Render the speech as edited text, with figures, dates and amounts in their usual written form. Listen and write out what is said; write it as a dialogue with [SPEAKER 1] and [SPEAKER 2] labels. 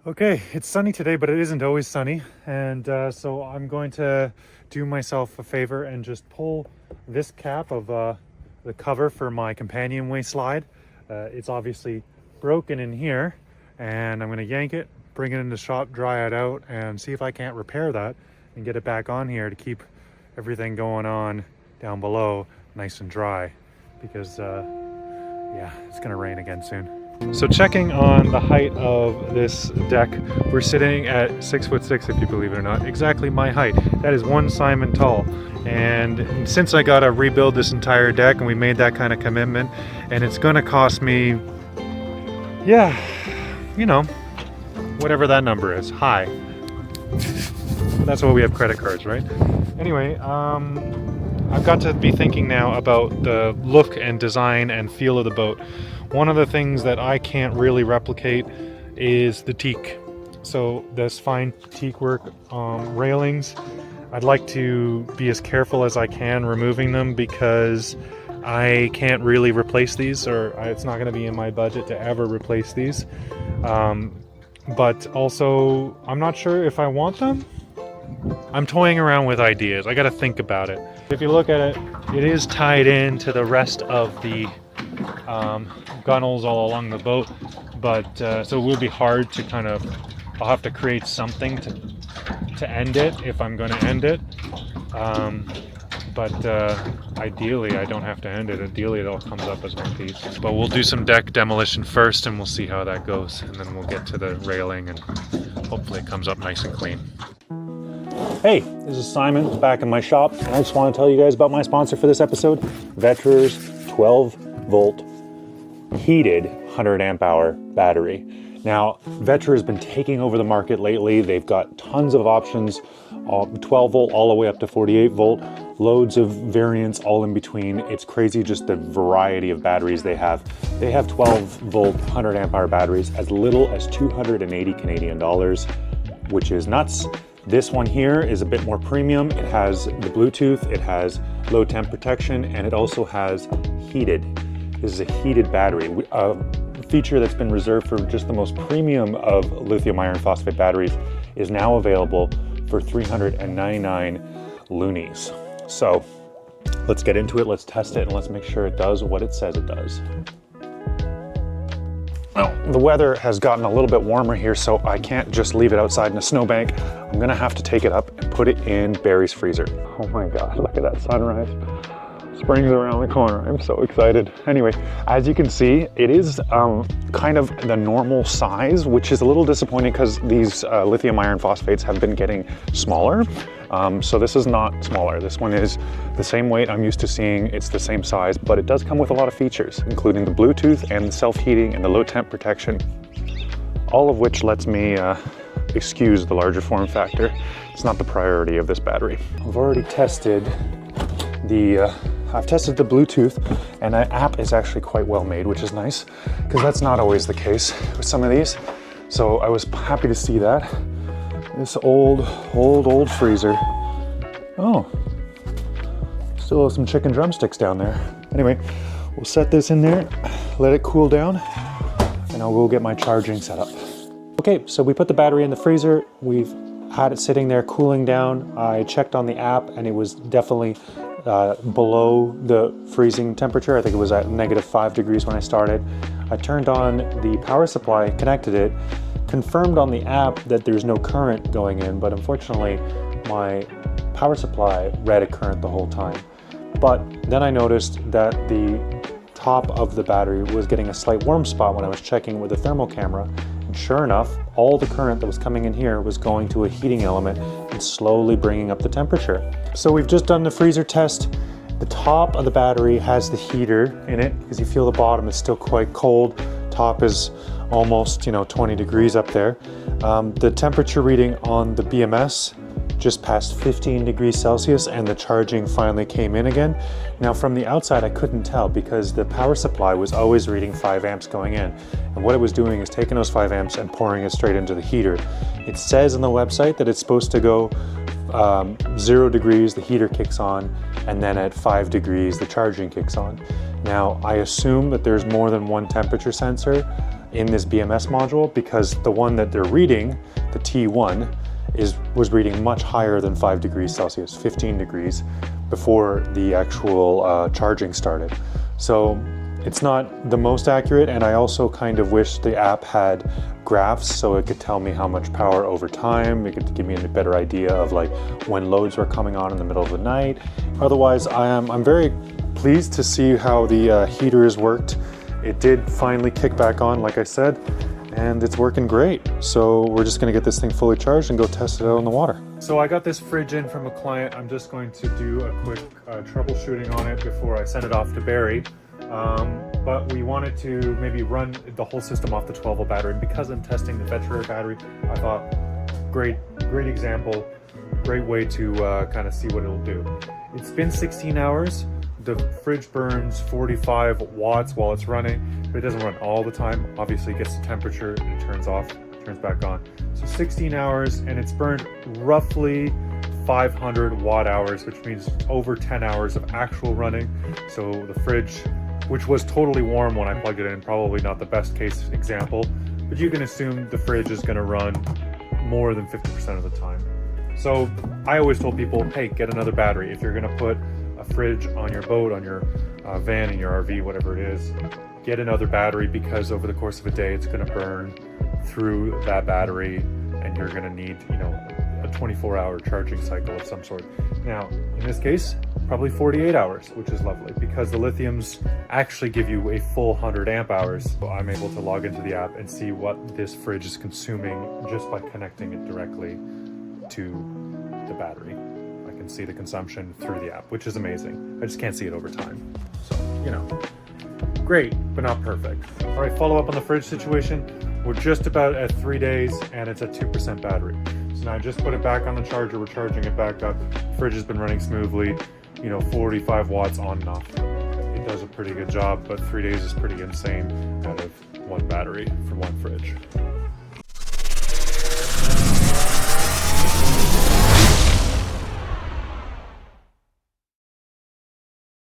[SPEAKER 1] Okay, it's sunny today, but it isn't always sunny. And so I'm going to do myself a favor and just pull this cap of the cover for my companionway slide. It's obviously broken in here, and I'm going to yank it, bring it in the shop, dry it out, and see if I can't repair that and get it back on here to keep everything going on down below nice and dry, because yeah, it's going to rain again soon. So checking on the height of this deck, we're sitting at 6'6", if you believe it or not, exactly my height. That is one Simon tall. And since I gotta rebuild this entire deck and we made that kind of commitment, and it's gonna cost me, yeah, you know, whatever that number is, high. That's why we have credit cards, right? Anyway, I've got to be thinking now about the look and design and feel of the boat. One of the things that I can't really replicate is the teak. So this fine teak work railings, I'd like to be as careful as I can removing them, because I can't really replace these, or it's not going to be in my budget to ever replace these. But also, I'm not sure if I want them. I'm toying around with ideas. I got to think about it. If you look at it, it is tied in to the rest of the gunnels all along the boat, but so it will be hard to kind of, I'll have to create something to end it if I'm going to end it, but ideally I don't have to end it. Ideally it all comes up as one piece, but we'll do some deck demolition first and we'll see how that goes, and then we'll get to the railing and hopefully it comes up nice and clean. Hey, this is Simon back in my shop, and I just want to tell you guys about my sponsor for this episode, Vetra's 12-volt heated 100 amp hour battery. Now, Vetra has been taking over the market lately. They've got tons of options, 12 volt all the way up to 48 volt, loads of variants all in between. It's crazy just the variety of batteries they have. They have 12 volt 100 amp hour batteries as little as 280 Canadian dollars, which is nuts. This one here is a bit more premium. It has the Bluetooth, it has low temp protection, and it also has heated. This is a heated battery, a feature that's been reserved for just the most premium of lithium iron phosphate batteries is now available for 399 loonies. So let's get into it, let's test it, and let's make sure it does what it says it does. Well, the weather has gotten a little bit warmer here, so I can't just leave it outside in a snowbank. I'm gonna have to take it up and put it in Barry's freezer. Oh my God, look at that sunrise. Spring's around the corner. I'm so excited. Anyway, as you can see, it is kind of the normal size, which is a little disappointing because these lithium iron phosphates have been getting smaller. So this is not smaller. This one is the same weight I'm used to seeing. It's the same size, but it does come with a lot of features, including the Bluetooth and the self-heating and the low temp protection, all of which lets me excuse the larger form factor. It's not the priority of this battery. I've already tested the Bluetooth, and the app is actually quite well made, which is nice, because that's not always the case with some of these. So I was happy to see that. This old freezer. Oh, still have some chicken drumsticks down there. Anyway, we'll set this in there, let it cool down, and I'll go get my charging set up. Okay, so we put the battery in the freezer. We've had it sitting there cooling down. I checked on the app and it was definitely below the freezing temperature. I think it was at -5 degrees when I started. I turned on the power supply, connected it, confirmed on the app that there's no current going in, but unfortunately my power supply read a current the whole time. But then I noticed that the top of the battery was getting a slight warm spot when I was checking with the thermal camera. And sure enough, all the current that was coming in here was going to a heating element and slowly bringing up the temperature. So we've just done the freezer test. The top of the battery has the heater in it, because you feel the bottom is still quite cold. Top is almost, 20 degrees up there. The temperature reading on the BMS just passed 15 degrees Celsius, and the charging finally came in again. Now from the outside I couldn't tell, because the power supply was always reading 5 amps going in, and what it was doing is taking those 5 amps and pouring it straight into the heater. It says on the website that it's supposed to go 0 degrees, the heater kicks on, and then at 5 degrees the charging kicks on. Now I assume that there's more than one temperature sensor in this BMS module, because the one that they're reading, the T1, was reading much higher than 5 degrees Celsius, 15 degrees, before the actual charging started. So it's not the most accurate, and I also kind of wish the app had graphs so it could tell me how much power over time. It could give me a better idea of like when loads were coming on in the middle of the night. Otherwise, I'm very pleased to see how the heaters worked. It did finally kick back on, like I said, and it's working great. So we're just gonna get this thing fully charged and go test it out on the water. So I got this fridge in from a client. I'm just going to do a quick troubleshooting on it before I send it off to Barry. But we wanted to maybe run the whole system off the 12-volt battery. And because I'm testing the Vetrair battery, I thought, great example, great way to kind of see what it'll do. It's been 16 hours. The fridge burns 45 watts while it's running, but it doesn't run all the time. Obviously, it gets the temperature and it turns off, turns back on. So 16 hours, and it's burned roughly 500 watt hours, which means over 10 hours of actual running. So the fridge, which was totally warm when I plugged it in, probably not the best case example, but you can assume the fridge is gonna run more than 50% of the time. So I always told people, hey, get another battery. If you're gonna put a fridge on your boat, on your van, in your RV, whatever it is, get another battery, because over the course of a day, it's gonna burn through that battery and you're gonna need, a 24-hour charging cycle of some sort. Now, in this case, probably 48 hours, which is lovely because the lithiums actually give you a full 100 amp hours. So I'm able to log into the app and see what this fridge is consuming just by connecting it directly to the battery. I can see the consumption through the app, which is amazing. I just can't see it over time. So, great, but not perfect. All right, follow up on the fridge situation. We're just about at 3 days and it's at 2% battery. So now I just put it back on the charger. We're charging it back up. The fridge has been running smoothly, 45 watts on and off. It does a pretty good job, but 3 days is pretty insane out of one battery for one fridge.